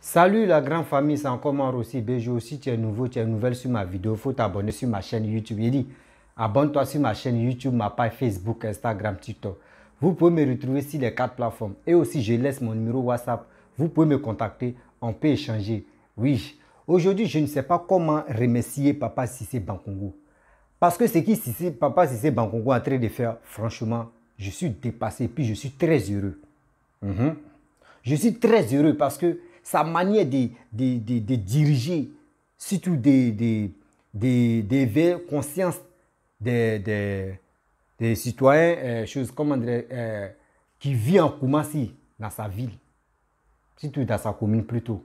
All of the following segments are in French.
Salut la grande famille, c'est encore moi aussi. Béjo, si tu es nouveau, tu es nouvelle sur ma vidéo, il faut t'abonner sur ma chaîne YouTube. Il dit, abonne-toi sur ma chaîne YouTube, ma page Facebook, Instagram, TikTok. Vous pouvez me retrouver sur les 4 plateformes. Et aussi, je laisse mon numéro WhatsApp. Vous pouvez me contacter, on peut échanger. Oui, aujourd'hui, je ne sais pas comment remercier Papa Cissé Bankongo. Parce que ce que Papa Cissé Bankongo est en train de faire, franchement, je suis dépassé. Puis je suis très heureux. Je suis très heureux parce que sa manière de diriger, surtout d'éveiller conscience des citoyens, qui vivent en Koumassi, dans sa ville, surtout dans sa commune plutôt.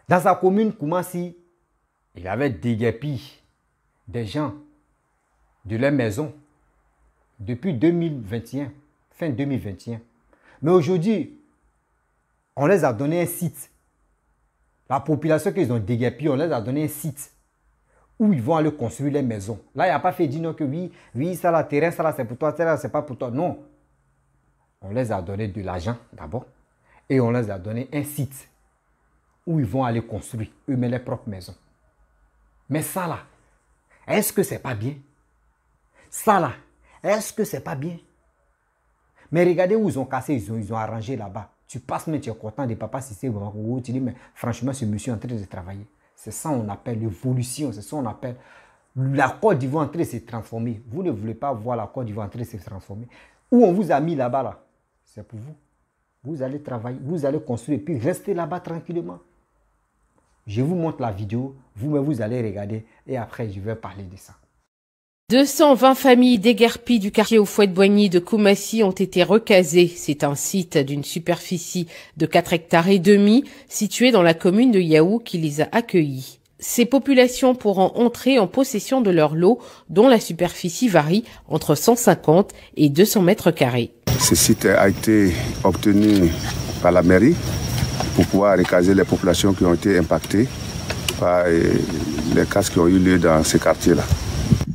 Dans sa commune Koumassi, il avait déguerpi des gens de leur maison depuis 2021, fin 2021. Mais aujourd'hui, on les a donné un site. La population qu'ils ont déguerpi, on les a donné un site où ils vont aller construire les maisons. Là, il n'y a pas fait dire non que oui, ça, la terrain, ça, là, c'est pour toi, ça, là, c'est pas pour toi. Non. On les a donné de l'argent d'abord et on les a donné un site où ils vont aller construire eux-mêmes leurs propres maisons. Mais ça, là, est-ce que c'est pas bien? Ça, là, est-ce que c'est pas bien? Mais regardez où ils ont cassé, ils ont arrangé là-bas. Tu passes, mais tu es content de Papa Cissé Bankongo. Tu dis, mais franchement, ce monsieur est en train de travailler. C'est ça qu'on appelle l'évolution. C'est ça qu'on appelle la Côte d'Ivoire en train de se transformer. Vous ne voulez pas voir la Côte d'Ivoire en train de se transformer. Où on vous a mis là-bas, là, c'est pour vous. Vous allez travailler, vous allez construire, puis restez là-bas tranquillement. Je vous montre la vidéo, vous allez regarder et après, je vais parler de ça. 220 familles déguerpies du quartier Houphouët-Boigny de Koumassi ont été recasées. C'est un site d'une superficie de 4 hectares et demi situé dans la commune de Yaou qui les a accueillis. Ces populations pourront entrer en possession de leur lot dont la superficie varie entre 150 et 200 mètres carrés. Ce site a été obtenu par la mairie pour pouvoir recaser les populations qui ont été impactées par les casses qui ont eu lieu dans ces quartiers-là.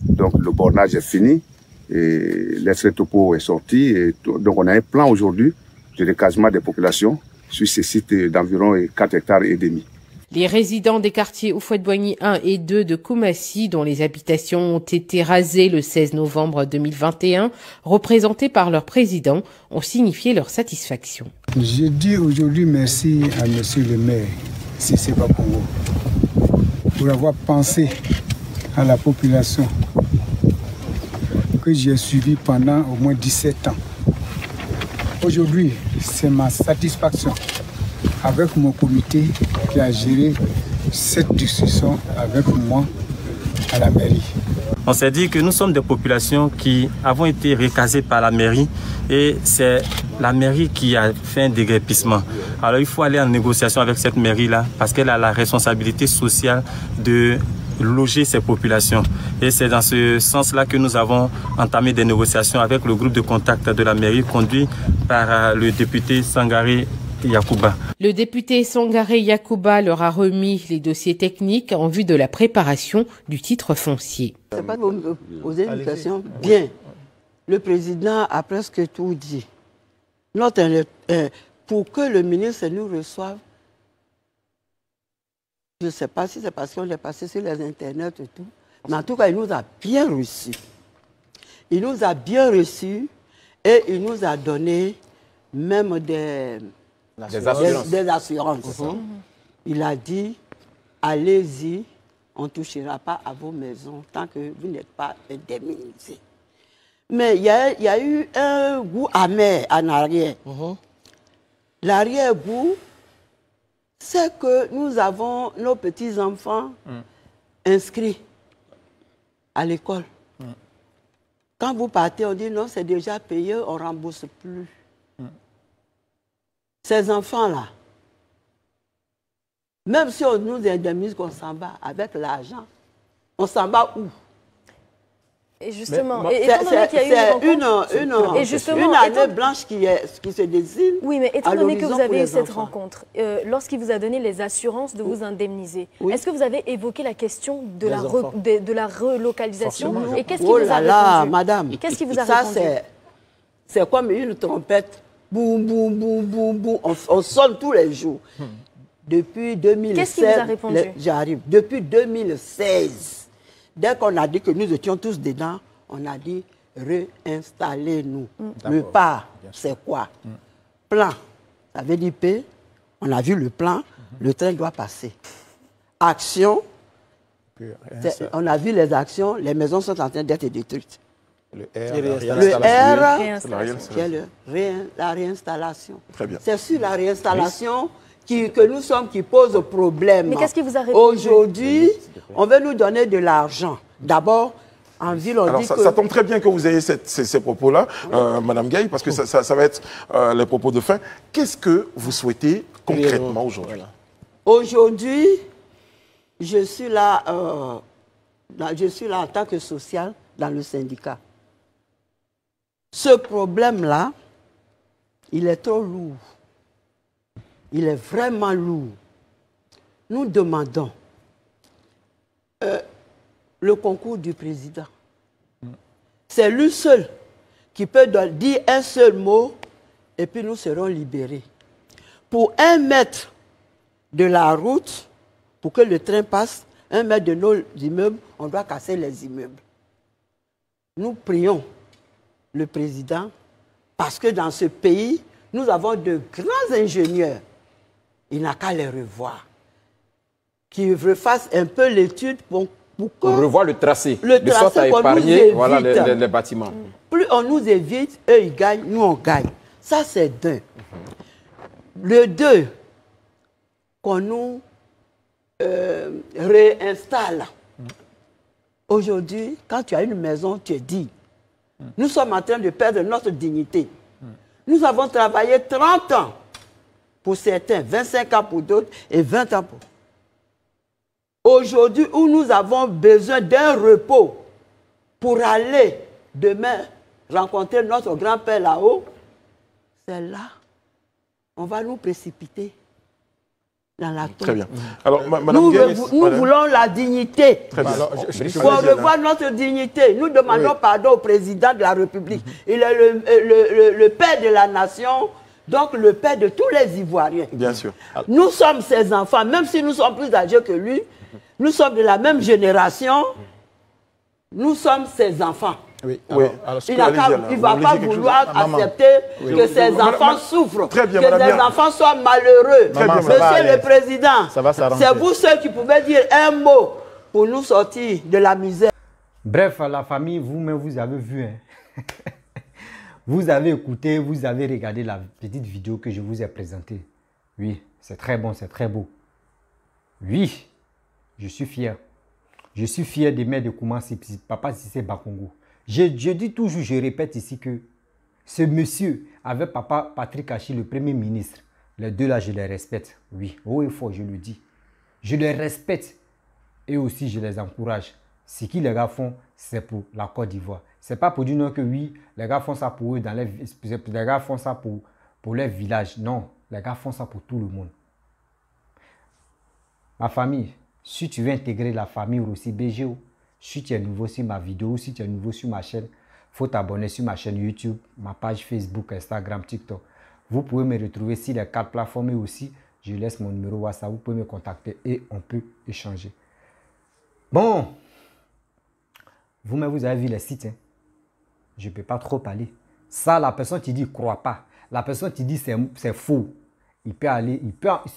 Donc le bornage est fini et l'extrait topo est sorti. Et donc on a un plan aujourd'hui de recasement des populations sur ces sites d'environ 4 hectares et demi. Les résidents des quartiers Houphouët-Boigny 1 et 2 de Koumassi, dont les habitations ont été rasées le 16 novembre 2021, représentés par leur président, ont signifié leur satisfaction. Je dis aujourd'hui merci à monsieur le maire Cissé Bankongo pour avoir pensé à la population que j'ai suivi pendant au moins 17 ans. Aujourd'hui, c'est ma satisfaction avec mon comité qui a géré cette discussion avec moi à la mairie. On s'est dit que nous sommes des populations qui avons été recasées par la mairie et c'est la mairie qui a fait un déguerpissement. Alors il faut aller en négociation avec cette mairie-là parce qu'elle a la responsabilité sociale de loger ces populations. Et c'est dans ce sens-là que nous avons entamé des négociations avec le groupe de contact de la mairie conduit par le député Sangaré Yacouba. Le député Sangaré Yacouba leur a remis les dossiers techniques en vue de la préparation du titre foncier. C'est pas de me poser une question. Bien, le président a presque tout dit. Pour que le ministre nous reçoive, je ne sais pas si c'est parce qu'on est passé sur les internets et tout, mais en tout cas, il nous a bien reçus. Il nous a bien reçus et il nous a donné même des assurances. Il a dit, allez-y, on ne touchera pas à vos maisons tant que vous n'êtes pas indemnisés. Mais il y a eu un goût amer en arrière. L'arrière-goût, c'est que nous avons nos petits-enfants inscrits à l'école. Quand vous partez, on dit non, c'est déjà payé, on ne rembourse plus. Ces enfants-là, même si on nous indemnise qu'on s'en va avec l'argent, on s'en va où? Et justement, étant donné qu'il y a eu une année blanche qui se dessine. Oui, mais étant donné que vous avez eu cette rencontre, lorsqu'il vous a donné les assurances de vous indemniser, est-ce que vous avez évoqué la question de la relocalisation? Et qu'est-ce qui vous a répondu? Madame, qu'est-ce qui vous a répondu? C'est comme une trompette Boum, boum, boum, boum, boum. On sonne tous les jours. Depuis 2016... Qu'est-ce qui vous a répondu? J'arrive. Depuis 2016, dès qu'on a dit que nous étions tous dedans, on a dit réinstallez-nous. Le pas, c'est quoi? Plan, ça veut dire P. On a vu le plan, le train doit passer. Action, on a vu les actions, les maisons sont en train d'être détruites. Le R, c'est la réinstallation. Très bien. C'est sur la réinstallation que nous sommes qui pose problème. Mais qu'est-ce qui vous a répondu? Aujourd'hui, on veut nous donner de l'argent. D'abord, en ville, on dit que... Ça tombe très bien que vous ayez ces propos-là, Madame Gaye, parce que ça va être les propos de fin. Qu'est-ce que vous souhaitez concrètement aujourd'hui? Aujourd'hui, je suis là en tant que social dans le syndicat. Ce problème-là, il est trop lourd. Il est vraiment lourd. Nous demandons le concours du président. C'est lui seul qui peut dire un seul mot et puis nous serons libérés. Pour 1 mètre de la route, pour que le train passe, 1 mètre de nos immeubles, on doit casser les immeubles. Nous prions le président parce que dans ce pays, nous avons de grands ingénieurs. Il n'a qu'à les revoir. Qu'il refasse un peu l'étude pour on revoit le tracé, de sorte à épargner voilà, les bâtiments. Plus on nous évite, eux ils gagnent, nous on gagne. Ça c'est d'un. Le 2, qu'on nous réinstalle. Aujourd'hui, quand tu as une maison, tu es dit, nous sommes en train de perdre notre dignité. Nous avons travaillé 30 ans pour certains, 25 ans pour d'autres et 20 ans pour... Aujourd'hui, où nous avons besoin d'un repos pour aller demain rencontrer notre grand-père là-haut, c'est là, on va nous précipiter dans la tombe. Très bien. Alors, Madame Gaye, nous voulons la dignité. Très bien. Pour revoir notre dignité, nous demandons pardon au président de la République. Il est le père de la nation, donc le père de tous les Ivoiriens. Bien sûr. Nous sommes ses enfants, même si nous sommes plus âgés que lui, nous sommes de la même génération, nous sommes ses enfants. Oui. Il ne va pas vouloir accepter que ses enfants souffrent, que ses enfants soient malheureux. Monsieur le Président, c'est vous seul qui pouvez dire un mot pour nous sortir de la misère. Bref, la famille, vous-même, vous avez vu. Hein. Vous avez écouté, vous avez regardé la petite vidéo que je vous ai présentée. Oui, c'est très bon, c'est très beau. Oui, je suis fier. Je suis fier des mères de Koumassi, Papa Cissé Bakongo. Je dis toujours, je répète ici que ce monsieur, avec Papa Patrick Achi, le Premier ministre, les deux là, je les respecte. Oui, haut et fort, je le dis. Je les respecte et aussi je les encourage. Ce qu'ils les gars font, c'est pour la Côte d'Ivoire. Ce n'est pas pour dire non que oui, les gars font ça pour eux, les gars font ça pour leur village. Non, les gars font ça pour tout le monde. Ma famille, si tu veux intégrer la famille aussi BGO, si tu es nouveau sur ma vidéo, si tu es nouveau sur ma chaîne, il faut t'abonner sur ma chaîne YouTube, ma page Facebook, Instagram, TikTok. Vous pouvez me retrouver sur les 4 plateformes et aussi, je laisse mon numéro WhatsApp, vous pouvez me contacter et on peut échanger. Bon, vous-même, vous avez vu les sites. Hein? Je ne peux pas trop parler. Ça, la personne qui dit « crois pas », la personne qui dit « c'est faux »,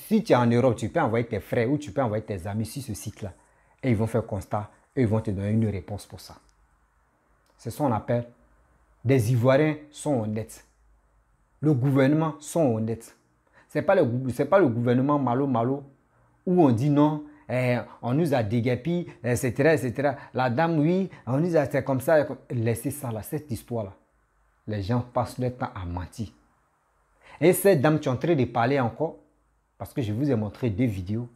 si tu es en Europe, tu peux envoyer tes frères ou tu peux envoyer tes amis sur ce site-là. Et ils vont faire constat et ils vont te donner une réponse pour ça. C'est ce qu'on appelle des Ivoiriens sont honnêtes. Le gouvernement sont honnêtes. Ce n'est pas le gouvernement malo où on dit non, on nous a déguerpi, etc., etc. La dame, oui, on nous a fait comme ça. Laissez ça là, cette histoire-là. Les gens passent leur temps à mentir. Et cette dame qui est en train de parler encore, parce que je vous ai montré 2 vidéos,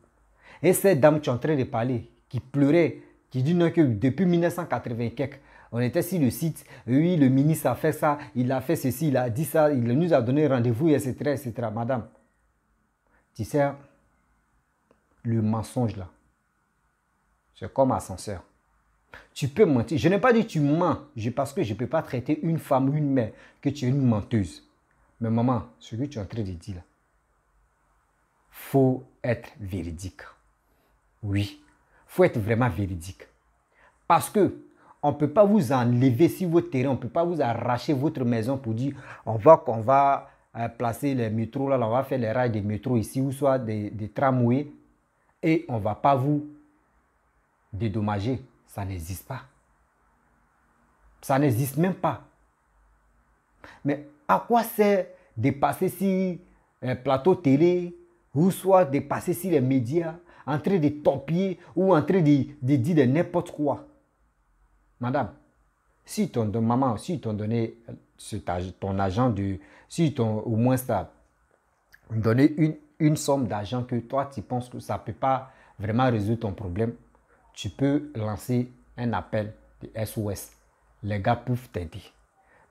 et cette dame qui est en train de parler, qui pleurait, qui dit non que depuis 1980 quelque, on était sur le site, oui, le ministre a fait ça, il a fait ceci, il a dit ça, il nous a donné rendez-vous, etc., etc. Madame, tu sais, le mensonge là, c'est comme ascenseur. Tu peux mentir. Je n'ai pas dit que tu mens, parce que je ne peux pas traiter une femme ou une mère que tu es une menteuse. Mais maman, ce que tu es en train de dire là, faut être véridique. Oui, faut être vraiment véridique. Parce que on ne peut pas vous enlever sur votre terrain, on ne peut pas vous arracher votre maison pour dire on va placer les métros là, on va faire les rails des métros ici ou soit des tramways et on ne va pas vous dédommager. Ça n'existe pas. Ça n'existe même pas. Mais à quoi sert de passer sur un plateau télé ou soit de passer sur les médias en train de torpiller ou en train de dire de n'importe quoi? Madame, si maman, si t'ont donné ton argent, si t'ont au moins ça, donné une somme d'argent que toi tu penses que ça ne peut pas vraiment résoudre ton problème, tu peux lancer un appel de SOS. Les gars peuvent t'aider.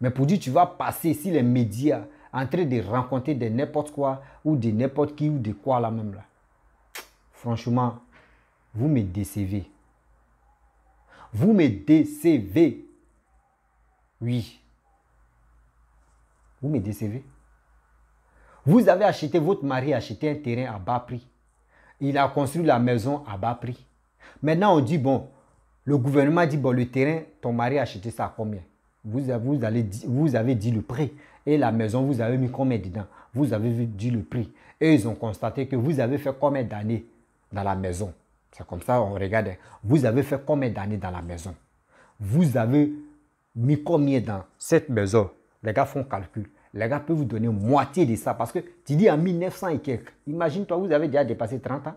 Mais pour dire tu vas passer sur les médias en train de rencontrer de n'importe quoi ou de n'importe qui ou de quoi là même là. Franchement, vous me décevez. Vous me décevez. Oui. Vous me décevez. Vous avez acheté, votre mari a acheté un terrain à bas prix. Il a construit la maison à bas prix. Maintenant, on dit, bon, le gouvernement dit, bon, le terrain, ton mari a acheté ça à combien? Vous avez dit le prix. Et la maison, vous avez mis combien dedans? Vous avez dit le prix. Et ils ont constaté que vous avez fait combien d'années dans la maison? C'est comme ça, on regarde. Vous avez fait combien d'années dans la maison? Vous avez mis combien dans cette maison? Les gars font calcul. Les gars peuvent vous donner moitié de ça. Parce que tu dis en 1900 et quelques. Imagine-toi, vous avez déjà dépassé 30 ans.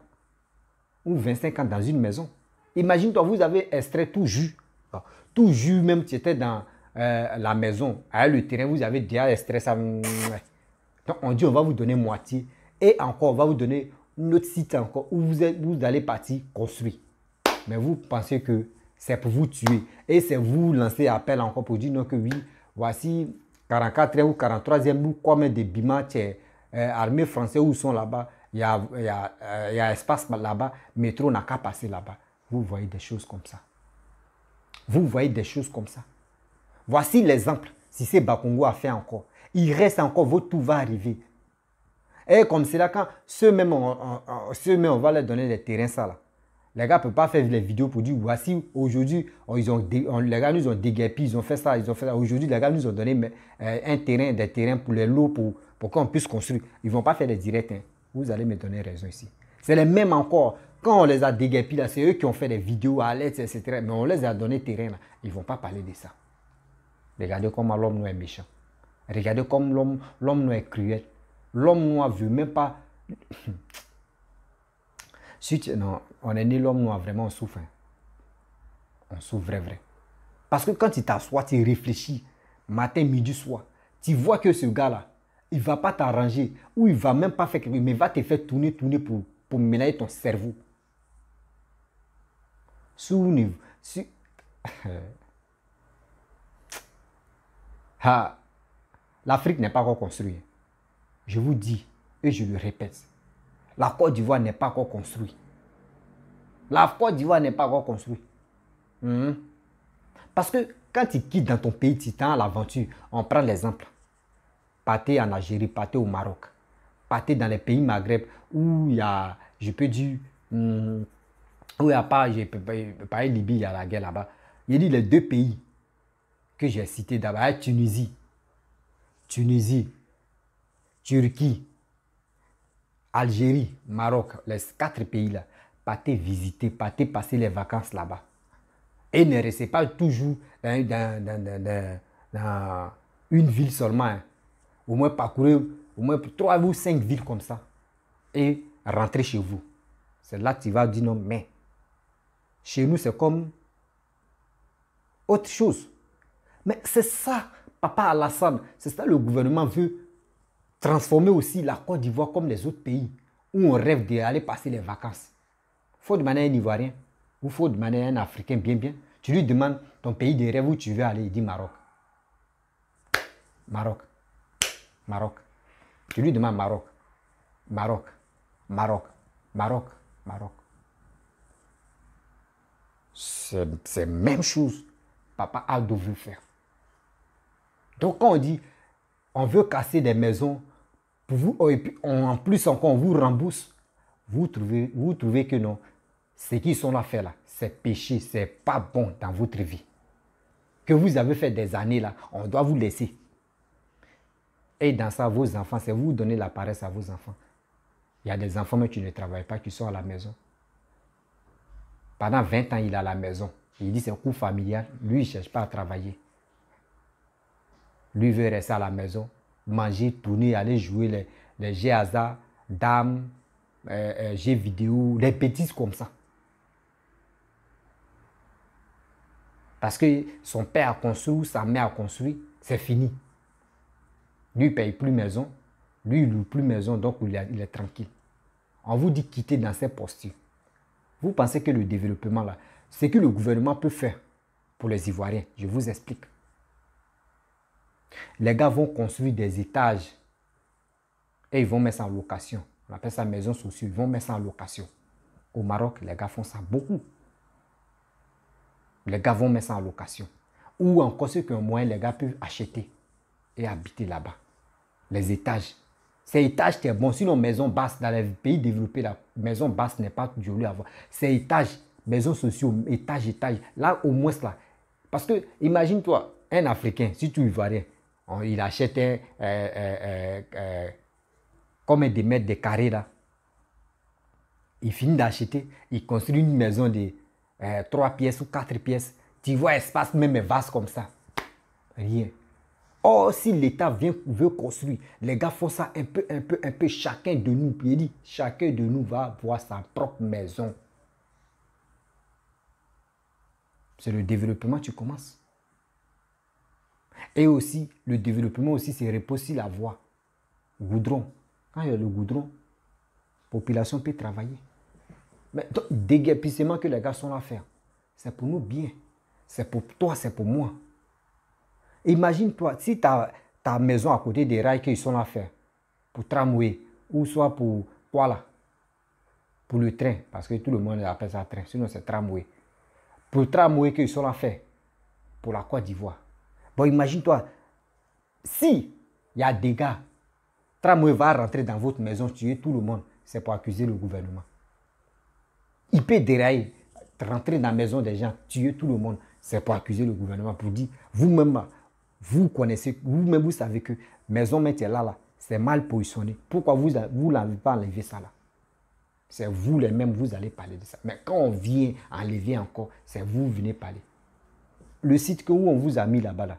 Ou 25 ans dans une maison. Imagine-toi, vous avez extrait tout jus. Tout jus, même si tu étais dans la maison. Avec le terrain, vous avez déjà extrait ça. Donc on dit, on va vous donner moitié. Et encore, on va vous donner un autre site encore où vous allez partir construire. Mais vous pensez que c'est pour vous tuer. Et c'est vous lancer appel encore pour dire non que oui, voici 44e ou 43e ou combien de bimans, armée française où ils sont là-bas. Il y a espace là-bas. Métro n'a qu'à passer là-bas. Vous voyez des choses comme ça. Vous voyez des choses comme ça. Voici l'exemple. Si c'est Bakongo a fait encore. Il reste encore, votre tout va arriver. Et comme c'est là, quand ceux-mêmes, on va leur donner des terrains, ça là. Les gars ne peuvent pas faire les vidéos pour dire, voici, aujourd'hui, les gars nous ont déguerpi, ils ont fait ça, ils ont fait ça. Aujourd'hui, les gars nous ont donné des terrains pour les lots, pour qu'on puisse construire. Ils ne vont pas faire les directs. Hein. Vous allez me donner raison ici. C'est les mêmes encore. Quand on les a déguerpis, là, c'est eux qui ont fait des vidéos à l'aide, etc. Mais on les a donné terrain, là. Ils ne vont pas parler de ça. Regardez comment l'homme noir est méchant. Regardez comme l'homme noir est cruel. L'homme noir ne veut même pas... Non, on est né l'homme noir, vraiment on souffre. Hein. On souffre vrai. Parce que quand tu t'assois, tu réfléchis, matin, midi, soir, tu vois que ce gars-là, il ne va pas t'arranger, ou il ne va même pas faire quelque chose, mais il va te faire tourner pour ménager ton cerveau. L'Afrique n'est pas encore construite. Je vous dis, et je le répète, la Côte d'Ivoire n'est pas encore construite. La Côte d'Ivoire n'est pas encore construite. Parce que quand tu quittes dans ton pays, tu t'en à l'aventure. On prend l'exemple. Partez en Algérie, partez au Maroc. Partez dans les pays Maghreb où il y a, je peux dire, où il n'y a pas, je peux pas Libye, il y a la guerre là-bas. Il dit les deux pays que j'ai cités d'abord, Tunisie, Turquie, Algérie, Maroc, les 4 pays-là, partez visiter, partez passer les vacances là-bas. Et ne restez pas toujours dans une ville seulement. Hein. Au moins parcourir au moins 3 ou 5 villes comme ça. Et rentrer chez vous. C'est là que tu vas dire non, mais chez nous, c'est comme autre chose. Mais c'est ça, Papa Alassane, c'est ça le gouvernement veut transformer aussi la Côte d'Ivoire comme les autres pays où on rêve d'aller passer les vacances. Il faut demander à un Ivoirien ou il faut demander à un Africain bien. Tu lui demandes ton pays de rêve où tu veux aller, il dit Maroc. Maroc. Tu lui demandes Maroc. C'est la même chose. Papa Aldo veut faire. Donc quand on dit On veut casser des maisons pour vous, et puis en plus encore, on vous rembourse. Vous trouvez que non. Ce qu'ils sont là faire là, c'est péché, c'est pas bon dans votre vie. Que vous avez fait des années là, on doit vous laisser. Et dans ça, vos enfants, c'est vous donner la paresse à vos enfants. Il y a des enfants mais qui ne travaillent pas, qui sont à la maison. Pendant 20 ans, il est à la maison. Il dit c'est un coup familial. Lui, il ne cherche pas à travailler. Lui veut rester à la maison, manger, tourner, aller jouer les jeux hasard, dames, jeux vidéo, des bêtises comme ça. Parce que son père a construit ou sa mère a construit, c'est fini. Lui, il ne paye plus maison. Lui, il ne loue plus maison, donc il est tranquille. On vous dit quitter dans ces postures. Vous pensez que le développement, là, ce que le gouvernement peut faire pour les Ivoiriens, je vous explique. Les gars vont construire des étages et ils vont mettre ça en location. On appelle ça maison sociale. Ils vont mettre ça en location. Au Maroc, les gars font ça beaucoup. Les gars vont mettre ça en location. Ou encore ceux qui ont moyen, les gars peuvent acheter et habiter là-bas. Les étages. Ces étages, c'est bon. Sinon, maison basse, dans les pays développés, la maison basse n'est pas jolie à voir. Ces étages, maisons sociaux, étage. Là, au moins, là. Parce que, imagine-toi, un Africain, si tu y Ivoirien, il achète combien de mètres de carrés là. Il finit d'acheter, il construit une maison de 3 pièces ou 4 pièces. Tu vois, espace même est vaste comme ça. Rien. Or, si l'État veut construire, les gars font ça un peu, chacun de nous. Puis il dit, chacun de nous va avoir sa propre maison. C'est le développement, tu commences. Et aussi, le développement aussi, c'est reposer la voie. Goudron. Quand il y a le goudron, la population peut travailler. Mais déguerpissement que les gars sont là à faire, c'est pour nous bien. C'est pour toi, c'est pour moi. Imagine-toi, si ta maison à côté des rails qu'ils sont là à faire, pour tramway, ou soit pour quoi là, pour le train, parce que tout le monde appelle ça train, sinon c'est tramway. Pour le tramway qu'ils sont là à faire, pour la Côte d'Ivoire. Bon, imagine-toi, si il y a des gars, tramway va rentrer dans votre maison, tuer tout le monde, c'est pour accuser le gouvernement. Il peut dérailler, rentrer dans la maison des gens, tuer tout le monde, c'est pour accuser le gouvernement, pour dire, vous-même, vous connaissez, vous-même, vous savez que maison est là, c'est mal positionné. Pourquoi vous n'avez pas enlevé ça là? C'est vous les mêmes, vous allez parler de ça. Mais quand on vient enlever encore, c'est vous venez parler. Le site que où on vous a mis là-bas, là,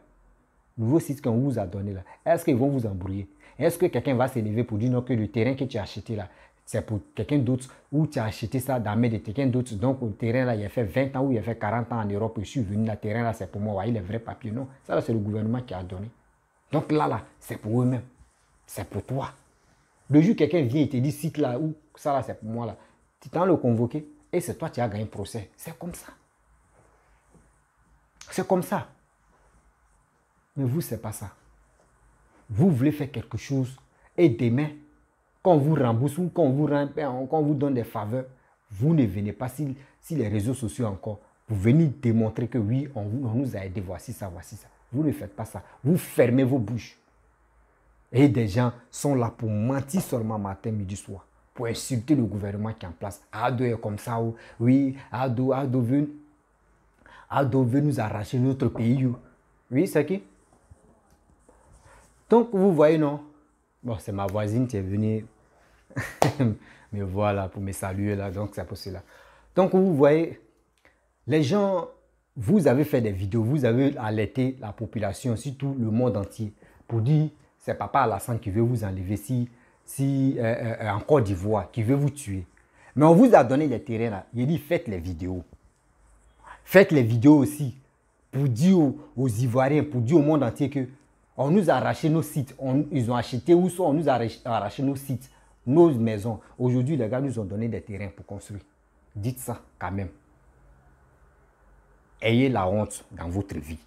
le nouveau site qu'on vous a donné là, est-ce qu'ils vont vous embrouiller? Est-ce que quelqu'un va s'élever pour dire non, que le terrain que tu as acheté là, c'est pour quelqu'un d'autre, ou tu as acheté ça dans la main de quelqu'un d'autre, donc le terrain là, il a fait 20 ans ou il a fait 40 ans en Europe, et je suis venu, le terrain là, c'est pour moi, voyez les vrais papiers. Non, ça là, c'est le gouvernement qui a donné. Donc là, c'est pour eux-mêmes. C'est pour toi. Le jour quelqu'un vient et te dit, site là, ou ça là, c'est pour moi là, tu t'en le convoqué, et c'est toi qui as gagné le procès. C'est comme ça. C'est comme ça. Mais vous, c'est pas ça. Vous voulez faire quelque chose, et demain, quand on vous rembourse ou quand on vous donne des faveurs, vous ne venez pas si les réseaux sociaux encore. Vous venez démontrer que oui, on nous a aidé, voici ça, voici ça. Vous ne faites pas ça. Vous fermez vos bouches. Et des gens sont là pour mentir seulement matin, midi, soir. Pour insulter le gouvernement qui est en place. Ado est comme ça. Oui, Ado veut nous arracher notre pays. Oui, c'est qui? Donc, vous voyez, non? Bon, c'est ma voisine qui est venue me voir là pour me saluer là, donc c'est pour cela. Donc vous voyez, les gens, vous avez fait des vidéos, vous avez alerté la population, surtout le monde entier, pour dire c'est Papa Alassane qui veut vous enlever, en Côte d'Ivoire, qui veut vous tuer. Mais on vous a donné les terrains là, il dit faites les vidéos. Faites les vidéos aussi, pour dire aux Ivoiriens, pour dire au monde entier que on nous a arraché nos sites, ils ont acheté ou soit on nous a arraché nos sites, nos maisons. Aujourd'hui, les gars nous ont donné des terrains pour construire. Dites ça quand même. Ayez la honte dans votre vie.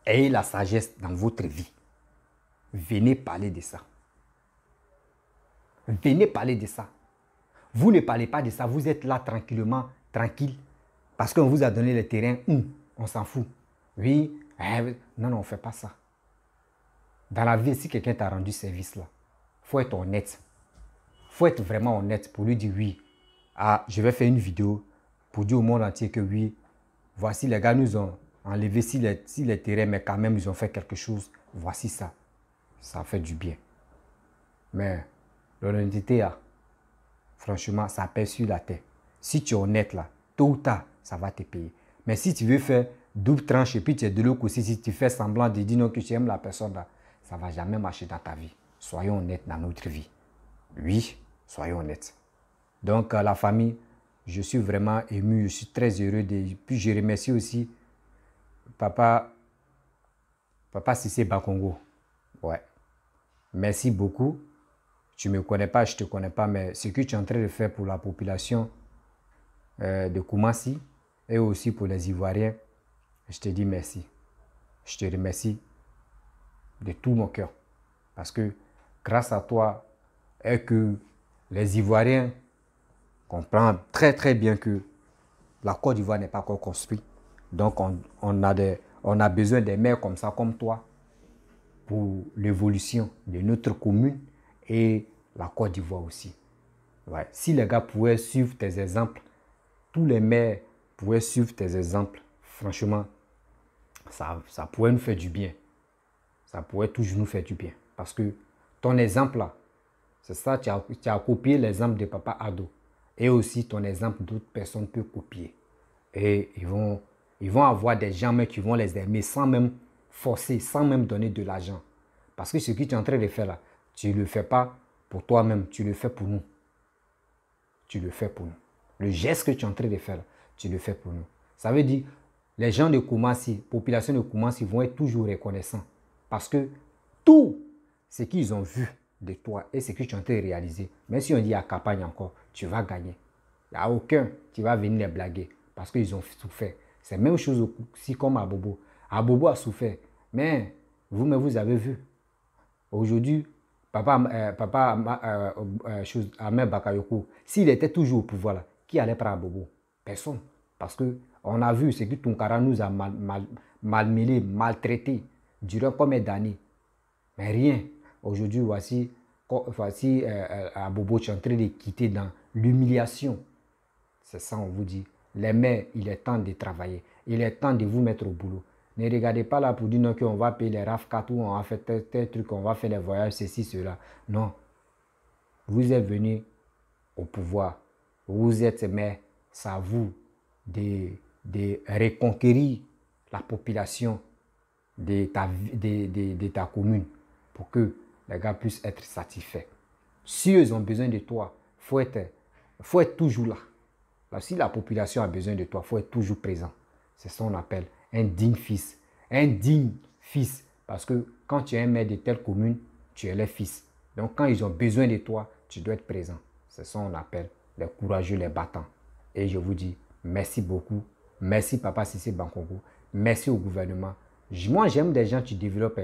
Ayez la sagesse dans votre vie. Venez parler de ça. Venez parler de ça. Vous ne parlez pas de ça, vous êtes là tranquillement, tranquille, parce qu'on vous a donné les terrains, on s'en fout. Oui, non, on ne fait pas ça. Dans la vie, si quelqu'un t'a rendu service là, il faut être honnête. Il faut être vraiment honnête pour lui dire oui. Ah, je vais faire une vidéo pour dire au monde entier que oui, voici les gars nous ont enlevé si les terrains, mais quand même ils ont fait quelque chose. Voici ça. Ça fait du bien. Mais l'honnêteté, franchement, ça pèse sur la tête. Si tu es honnête là, tôt ou tard, ça va te payer. Mais si tu veux faire double tranche et puis tu es de l'autre côté, si tu fais semblant de dire non que tu aimes la personne là, ça ne va jamais marcher dans ta vie. Soyons honnêtes dans notre vie. Oui, soyons honnêtes. Donc, la famille, je suis vraiment ému, je suis très heureux. Puis je remercie aussi Papa Cissé Bakongo. Ouais. Merci beaucoup. Tu ne me connais pas, je ne te connais pas, mais ce que tu es en train de faire pour la population de Koumassi et aussi pour les Ivoiriens, je te dis merci. Je te remercie de tout mon cœur. Parce que grâce à toi, et que les Ivoiriens comprennent très très bien que la Côte d'Ivoire n'est pas encore construite. Donc on a besoin des maires comme ça, comme toi, pour l'évolution de notre commune et la Côte d'Ivoire aussi. Ouais. Si les gars pouvaient suivre tes exemples, tous les maires pouvaient suivre tes exemples, franchement, ça pourrait nous faire du bien. Ça pourrait toujours nous faire du bien. Parce que ton exemple là, c'est ça, tu as copié l'exemple de Papa Ado. Et aussi ton exemple d'autres personnes peuvent copier. Et ils vont avoir des gens mais qui vont les aimer sans même forcer, sans même donner de l'argent. Parce que ce que tu es en train de faire là, tu ne le fais pas pour toi-même, tu le fais pour nous. Tu le fais pour nous. Le geste que tu es en train de faire là, tu le fais pour nous. Ça veut dire, les gens de Koumassi, population de Koumassi vont être toujours reconnaissants. Parce que tout ce qu'ils ont vu de toi et ce que tu es en train de réaliser, même si on dit à campagne encore, tu vas gagner. Il n'y a aucun qui va venir les blaguer parce qu'ils ont souffert. C'est la même chose aussi comme Abobo. Abobo a souffert. Mais vous avez vu. Aujourd'hui, Ahmed Bakayoko, s'il était toujours au pouvoir, là, qui allait prendre Abobo? Personne. Parce qu'on a vu ce que Tounkara nous a malmené, maltraité durant combien d'années. Mais rien. Aujourd'hui, voici Abobo, tu es en train de quitter dans l'humiliation. C'est ça, on vous dit. Les mères, il est temps de travailler. Il est temps de vous mettre au boulot. Ne regardez pas là pour dire non qu'on va payer les RAF4 ou on va faire tel truc, on va faire les voyages, ceci, cela. Non. Vous êtes venus au pouvoir. Vous êtes mères. C'est à vous de reconquérir la population de ta commune pour que les gars puissent être satisfaits. Si ils ont besoin de toi, il faut être toujours là. Si la population a besoin de toi, il faut être toujours présent. C'est ça qu'on appelle un digne fils. Un digne fils. Parce que quand tu es un maire de telle commune, tu es le fils. Donc quand ils ont besoin de toi, tu dois être présent. C'est ça qu'on appelle les courageux, les battants. Et je vous dis merci beaucoup. Merci Papa Cissé Bakongo. Merci au gouvernement. Moi, j'aime des gens qui développent.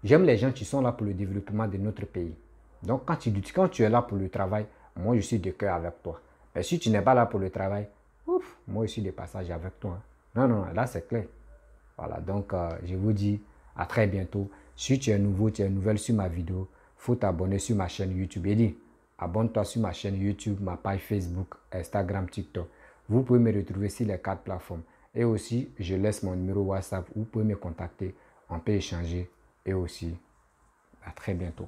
J'aime les gens qui sont là pour le développement de notre pays. Donc quand tu es là pour le travail, moi je suis de cœur avec toi. Mais si tu n'es pas là pour le travail, moi je suis de passage avec toi. Non, là c'est clair. Voilà, donc je vous dis à très bientôt. Si tu es nouveau, tu es nouvelle sur ma vidéo, il faut t'abonner sur ma chaîne YouTube. Et dis, abonne-toi sur ma chaîne YouTube, ma page Facebook, Instagram, TikTok. Vous pouvez me retrouver sur les 4 plateformes. Et aussi, je laisse mon numéro WhatsApp. Vous pouvez me contacter. On peut échanger. Et aussi, à très bientôt.